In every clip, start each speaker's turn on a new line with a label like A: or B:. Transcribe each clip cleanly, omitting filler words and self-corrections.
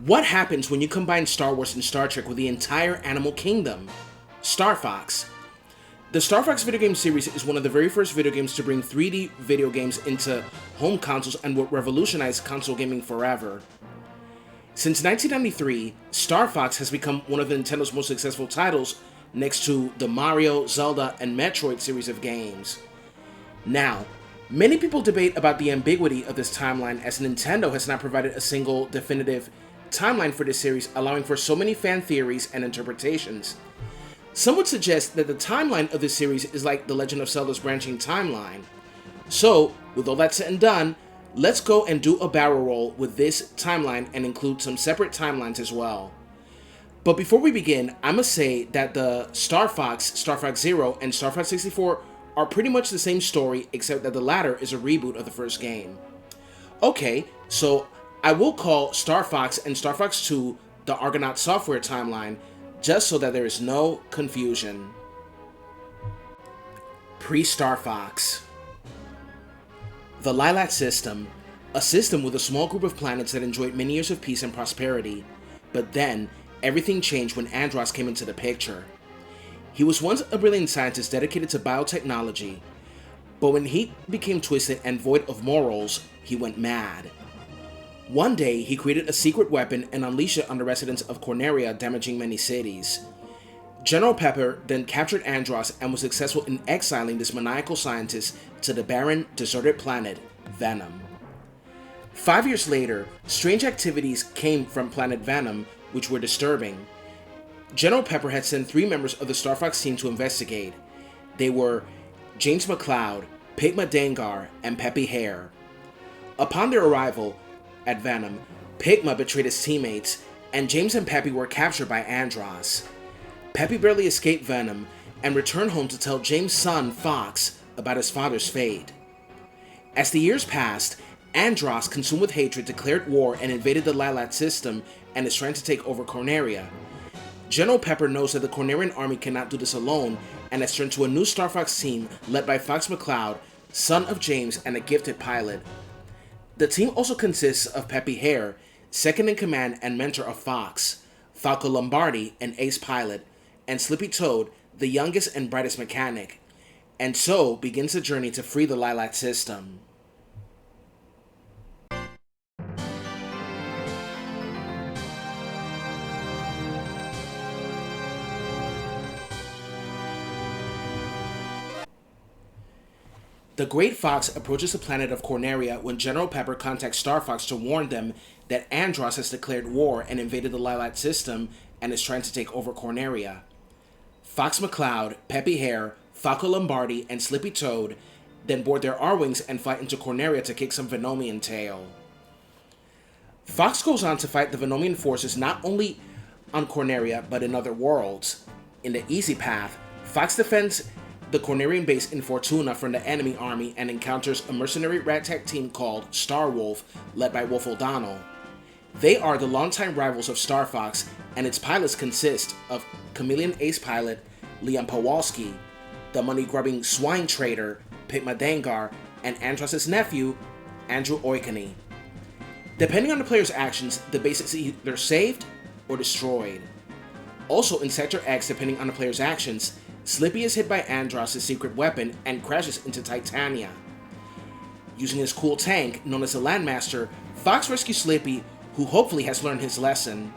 A: What happens when you combine Star Wars and Star Trek with the entire animal kingdom? Star Fox. The Star Fox video game series is one of the very first video games to bring 3D video games into home consoles and will revolutionize console gaming forever. Since 1993, Star Fox has become one of Nintendo's most successful titles next to the Mario, Zelda, and Metroid series of games. Now, many people debate about the ambiguity of this timeline as Nintendo has not provided a single definitive timeline for this series, allowing for so many fan theories and interpretations. Some would suggest that the timeline of this series is like The Legend of Zelda's branching timeline. So, with all that said and done, let's go and do a barrel roll with this timeline and include some separate timelines as well. But before we begin, I must say that the Star Fox Zero, and Star Fox 64 are pretty much the same story, except that the latter is a reboot of the first game. Okay, so I will call Star Fox and Star Fox 2 the Argonaut software timeline, just so that there is no confusion. Pre-Star Fox. The Lilat System, a system with a small group of planets that enjoyed many years of peace and prosperity. But then, everything changed when Andros came into the picture. He was once a brilliant scientist dedicated to biotechnology, but when he became twisted and void of morals, he went mad. One day, he created a secret weapon and unleashed it on the residents of Corneria, damaging many cities. General Pepper then captured Andros and was successful in exiling this maniacal scientist to the barren, deserted planet, Venom. 5 years later, strange activities came from planet Venom, which were disturbing. General Pepper had sent 3 members of the Star Fox team to investigate. They were James McCloud, Pigma Dengar, and Peppy Hare. Upon their arrival at Venom, Pigma betrayed his teammates, and James and Peppy were captured by Andros. Peppy barely escaped Venom and returned home to tell James' son, Fox, about his father's fate. As the years passed, Andros, consumed with hatred, declared war and invaded the Lilat system and is trying to take over Corneria. General Pepper knows that the Cornerian army cannot do this alone and has turned to a new Star Fox team led by Fox McCloud, son of James and a gifted pilot. The team also consists of Peppy Hare, second in command and mentor of Fox, Falco Lombardi, an ace pilot, and Slippy Toad, the youngest and brightest mechanic. And so begins the journey to free the Lilat system. The Great Fox approaches the planet of Corneria when General Pepper contacts Star Fox to warn them that Andros has declared war and invaded the Lilat system and is trying to take over Corneria. Fox McCloud, Peppy Hare, Falco Lombardi, and Slippy Toad then board their R-Wings and fly into Corneria to kick some Venomian tail. Fox goes on to fight the Venomian forces not only on Corneria but in other worlds. In the easy path, Fox defends the Cornerian base in Fortuna from the enemy army and encounters a mercenary ragtag team called Star Wolf, led by Wolf O'Donnell. They are the longtime rivals of Star Fox, and its pilots consist of chameleon ace pilot Leon Pawalski, the money-grubbing swine trader Pigma Dengar, and Andros' nephew, Andrew Oikony. Depending on the player's actions, the base is either saved or destroyed. Also in Sector X, depending on the player's actions, Slippy is hit by Andros' secret weapon and crashes into Titania. Using his cool tank, known as the Landmaster, Fox rescues Slippy, who hopefully has learned his lesson.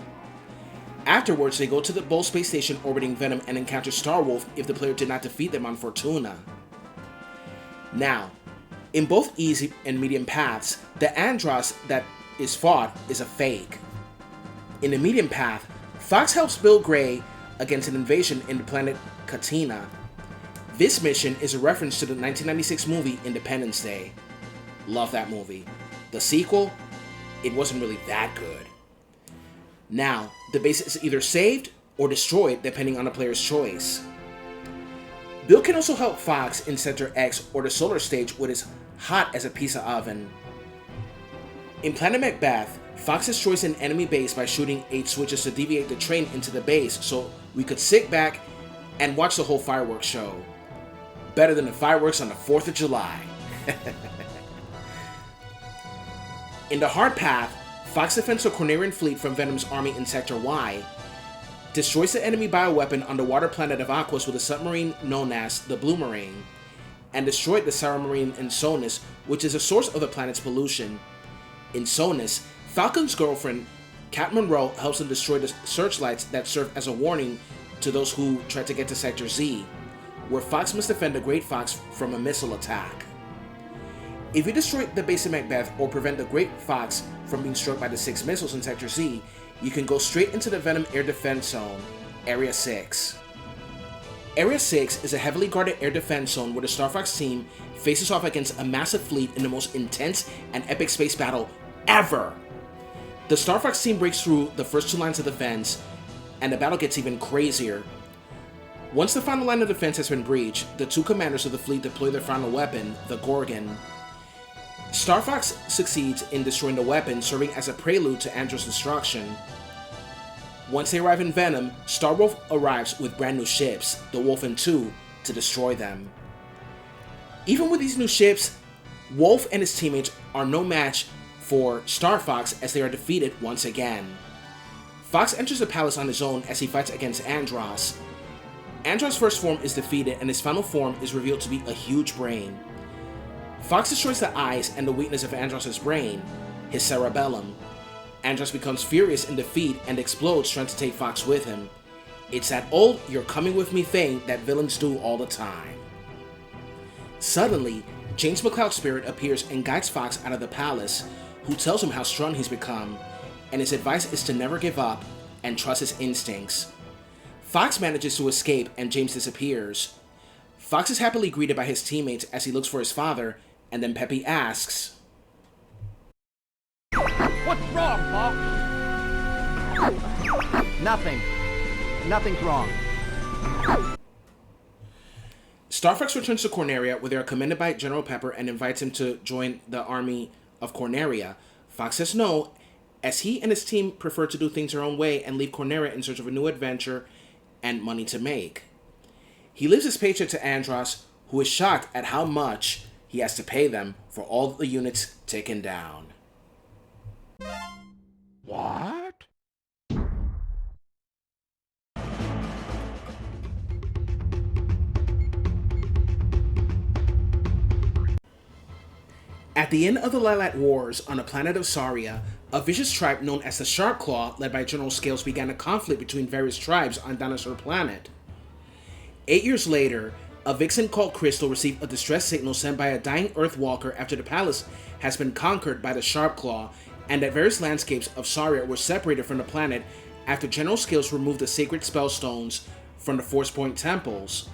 A: Afterwards, they go to the Bull space station orbiting Venom and encounter Starwolf if the player did not defeat them on Fortuna. Now, in both easy and medium paths, the Andros that is fought is a fake. In the medium path, Fox helps Bill Gray against an invasion in the planet Katina. This mission is a reference to the 1996 movie Independence Day. Love that movie. The sequel, it wasn't really that good. Now, the base is either saved or destroyed depending on the player's choice. Bill can also help Fox in Sector X or the Solar Stage with his hot as a pizza oven. In Planet Macbeth, Fox destroys an enemy base by shooting 8 switches to deviate the train into the base so we could sit back and watch the whole fireworks show. Better than the fireworks on the 4th of July. In the hard path, Fox defends the Cornerian fleet from Venom's army in Sector Y, destroys the enemy bioweapon on the water planet of Aquos with a submarine known as the Bloomerang, and destroyed the submarine in Sonus, which is a source of the planet's pollution. In Sonus, Falcon's girlfriend, Cat Monroe, helps them destroy the searchlights that serve as a warning to those who try to get to Sector Z, where Fox must defend the Great Fox from a missile attack. If you destroy the base of Macbeth or prevent the Great Fox from being struck by the 6 missiles in Sector Z, you can go straight into the Venom Air Defense Zone, Area 6. Area 6 is a heavily guarded air defense zone where the Star Fox team faces off against a massive fleet in the most intense and epic space battle ever. The Star Fox team breaks through the first 2 lines of defense, and the battle gets even crazier. Once the final line of defense has been breached, the 2 commanders of the fleet deploy their final weapon, the Gorgon. Star Fox succeeds in destroying the weapon, serving as a prelude to Andro's destruction. Once they arrive in Venom, Starwolf arrives with brand new ships, the Wolf and 2, to destroy them. Even with these new ships, Wolf and his teammates are no match for Star Fox as they are defeated once again. Fox enters the palace on his own as he fights against Andros. Andros' first form is defeated and his final form is revealed to be a huge brain. Fox destroys the eyes and the weakness of Andros' brain, his cerebellum. Andros becomes furious in defeat and explodes, trying to take Fox with him. It's that old "you're coming with me" thing that villains do all the time. Suddenly, James McCloud's spirit appears and guides Fox out of the palace, who tells him how strong he's become, and his advice is to never give up and trust his instincts. Fox manages to escape and James disappears. Fox is happily greeted by his teammates as he looks for his father, and then Peppy asks,
B: "What's wrong, Paul?" "Nothing. Nothing's wrong."
A: Star Fox returns to Corneria, where they are commended by General Pepper and invites him to join the army of Corneria. Fox says no, as he and his team prefer to do things their own way and leave Corneria in search of a new adventure and money to make. He leaves his paycheck to Andros, who is shocked at how much he has to pay them for all the units taken down.
B: What?
A: At the end of the Lilat Wars on the planet of Saria, a vicious tribe known as the Sharp Claw, led by General Scales, began a conflict between various tribes on Dinosaur Planet. 8 years later, a vixen called Crystal received a distress signal sent by a dying Earthwalker after the palace has been conquered by the Sharp Claw, and that various landscapes of Saria were separated from the planet after General Scales removed the sacred spell stones from the Force Point temples.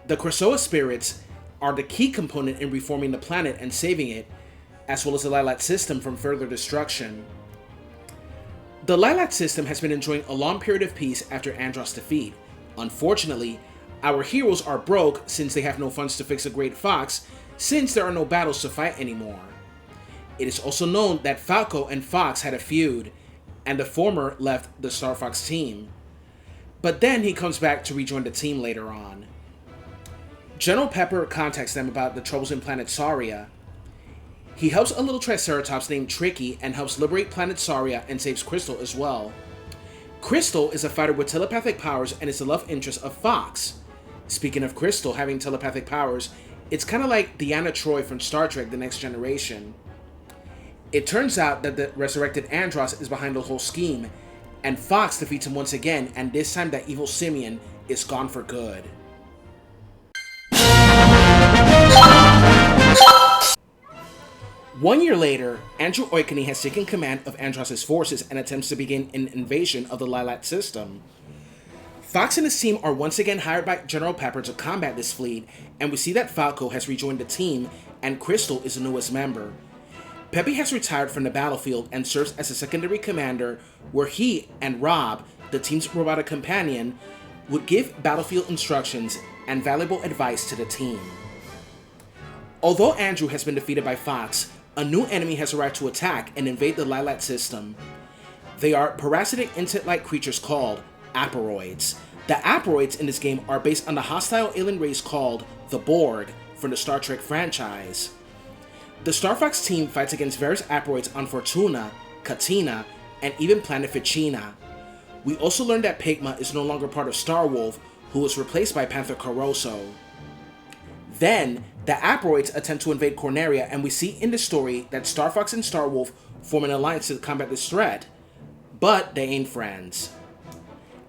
A: The Krasoa spirits are the key component in reforming the planet and saving it, as well as the Lilat system from further destruction. The Lilat system has been enjoying a long period of peace after Andros' defeat. Unfortunately, our heroes are broke since they have no funds to fix a Great Fox, since there are no battles to fight anymore. It is also known that Falco and Fox had a feud, and the former left the Star Fox team. But then he comes back to rejoin the team later on. General Pepper contacts them about the troubles in planet Saria. He helps a little Triceratops named Tricky and helps liberate planet Saria and saves Crystal as well. Crystal is a fighter with telepathic powers and is the love interest of Fox. Speaking of Crystal having telepathic powers, it's kind of like Deanna Troi from Star Trek The Next Generation. It turns out that the resurrected Andros is behind the whole scheme, and Fox defeats him once again, and this time that evil simian is gone for good. One year later, Andrew Oikonie has taken command of Andros' forces and attempts to begin an invasion of the Lilat system. Fox and his team are once again hired by General Pepper to combat this fleet, and we see that Falco has rejoined the team, and Crystal is the newest member. Peppy has retired from the battlefield and serves as a secondary commander, where he and Rob, the team's robotic companion, would give battlefield instructions and valuable advice to the team. Although Andrew has been defeated by Fox, a new enemy has arrived to attack and invade the Lilat system. They are parasitic insect-like creatures called Aporoids. The Aporoids in this game are based on the hostile alien race called the Borg from the Star Trek franchise. The Star Fox team fights against various Aporoids on Fortuna, Katina, and even Planet Ficina. We also learned that Pigma is no longer part of Starwolf, who was replaced by Panther Caroso. Then, the Aproids attempt to invade Corneria, and we see in the story that Star Fox and Starwolf form an alliance to combat this threat, but they ain't friends.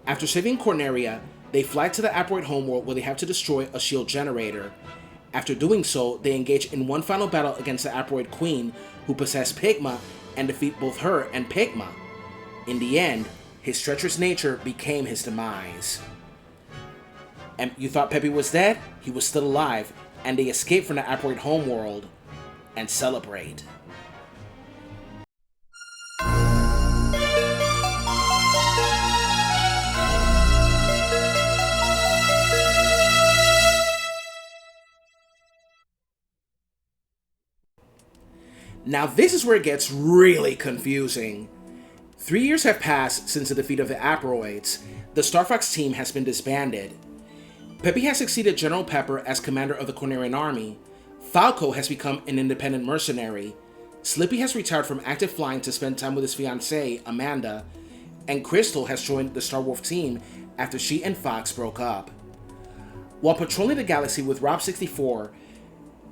A: After saving Corneria, they fly to the Aproid homeworld where they have to destroy a shield generator. After doing so, they engage in one final battle against the Aproid Queen, who possessed Pigma, and defeat both her and Pigma. In the end, his treacherous nature became his demise. And you thought Peppy was dead? He was still alive, and they escape from the Aproid homeworld and celebrate. Now this is where it gets really confusing. 3 years have passed since the defeat of the Aproids. The Star Fox team has been disbanded. Peppy has succeeded General Pepper as commander of the Cornerian army. Falco has become an independent mercenary. Slippy has retired from active flying to spend time with his fiancée, Amanda. And Crystal has joined the Starwolf team after she and Fox broke up. While patrolling the galaxy with Rob 64,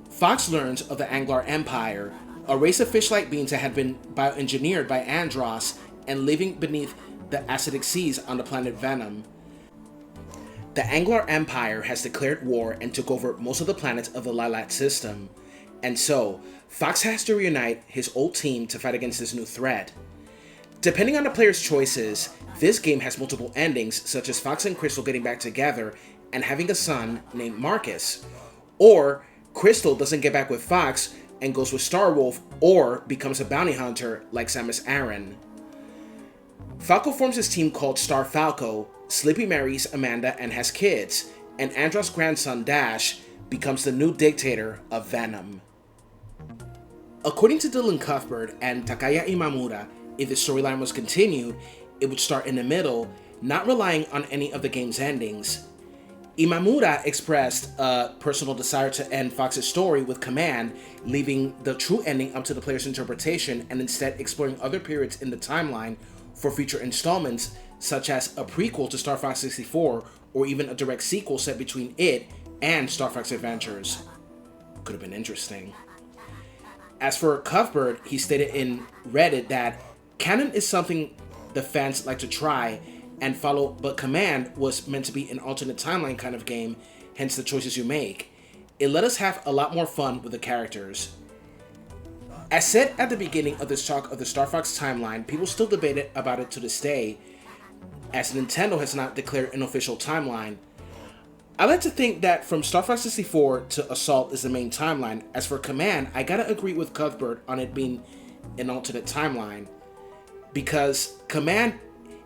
A: Fox learns of the Anglar Empire, a race of fish-like beings that had been bioengineered by Andross and living beneath the acidic seas on the planet Venom. The Anglar Empire has declared war and took over most of the planets of the Lilat system, and so Fox has to reunite his old team to fight against this new threat. Depending on the player's choices, this game has multiple endings, such as Fox and Crystal getting back together and having a son named Marcus, or Crystal doesn't get back with Fox and goes with Starwolf, or becomes a bounty hunter like Samus Aran. Falco forms his team called Star Falco, Slippy marries Amanda and has kids, and Andross' grandson Dash becomes the new dictator of Venom. According to Dylan Cuthbert and Takaya Imamura, if the storyline was continued, it would start in the middle, not relying on any of the game's endings. Imamura expressed a personal desire to end Fox's story with Command, leaving the true ending up to the player's interpretation and instead exploring other periods in the timeline for future installments, such as a prequel to Star Fox 64 or even a direct sequel set between it and Star Fox Adventures. Could have been interesting. As for Cuthbert, he stated in Reddit that canon is something the fans like to try and follow, but Command was meant to be an alternate timeline kind of game, hence the choices you make. It let us have a lot more fun with the characters. As said at the beginning of this talk of the Star Fox timeline, people still debate about it to this day, as Nintendo has not declared an official timeline. I like to think that from Star Fox 64 to Assault is the main timeline. As for Command, I gotta agree with Cuthbert on it being an alternate timeline, because Command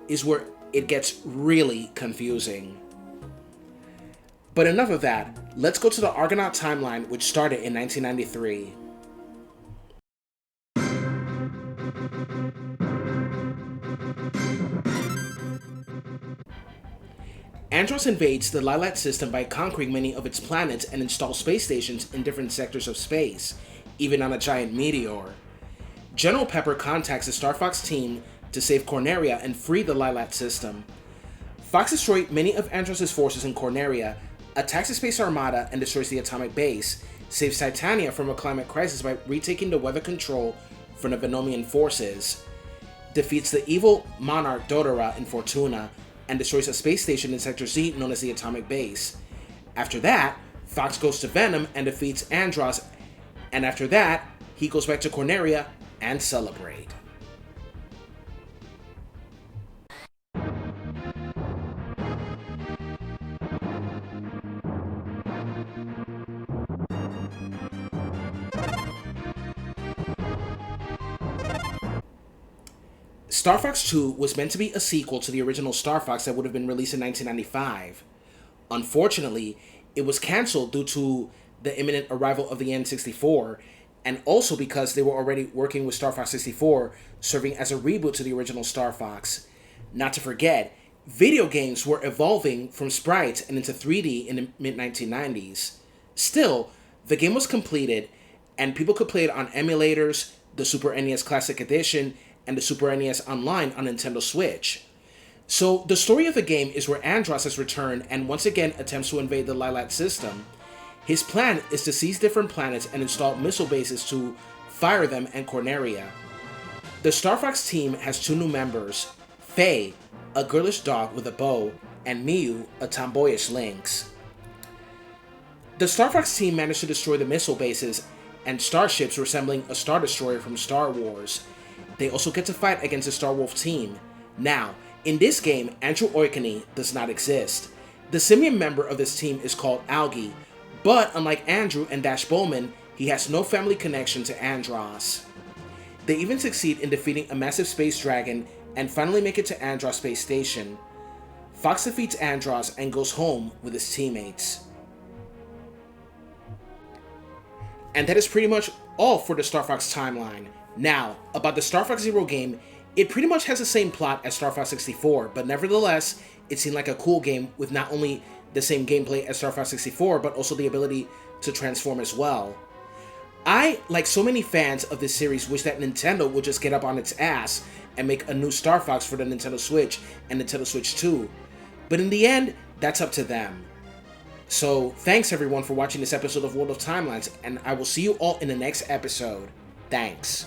A: is where it gets really confusing. But enough of that, let's go to the Argonaut Timeline, which started in 1993. Andross invades the Lilat system by conquering many of its planets and installs space stations in different sectors of space, even on a giant meteor. General Pepper contacts the Star Fox team to save Corneria and free the Lilat system. Fox destroys many of Andross' forces in Corneria, attacks the Space Armada and destroys the atomic base, saves Titania from a climate crisis by retaking the weather control from the Venomian forces, defeats the evil monarch Dodora in Fortuna, and destroys a space station in Sector Z known as the Atomic Base. After that, Fox goes to Venom and defeats Andross, and after that, he goes back to Corneria and celebrate. Star Fox 2 was meant to be a sequel to the original Star Fox that would have been released in 1995. Unfortunately, it was cancelled due to the imminent arrival of the N64, and also because they were already working with Star Fox 64, serving as a reboot to the original Star Fox. Not to forget, video games were evolving from sprites and into 3D in the mid-1990s. Still, the game was completed, and people could play it on emulators, the Super NES Classic Edition, and the Super NES Online on Nintendo Switch. So the story of the game is where Andros has returned and once again attempts to invade the Lilat system. His plan is to seize different planets and install missile bases to fire them and Corneria. The Star Fox team has 2 new members, Faye, a girlish dog with a bow, and Miyu, a tomboyish lynx. The Star Fox team managed to destroy the missile bases and starships resembling a Star Destroyer from Star Wars. They also get to fight against the Star Wolf team. Now, in this game, Andrew Oikoni does not exist. The simian member of this team is called Algie, but unlike Andrew and Dash Bowman, he has no family connection to Andros. They even succeed in defeating a massive space dragon and finally make it to Andros Space Station. Fox defeats Andros and goes home with his teammates. And that is pretty much all for the Star Fox timeline. Now, about the Star Fox Zero game, it pretty much has the same plot as Star Fox 64, but nevertheless, it seemed like a cool game with not only the same gameplay as Star Fox 64, but also the ability to transform as well. I, like so many fans of this series, wish that Nintendo would just get up on its ass and make a new Star Fox for the Nintendo Switch and Nintendo Switch 2. But in the end, that's up to them. So, thanks everyone for watching this episode of World of Timelines, and I will see you all in the next episode. Thanks.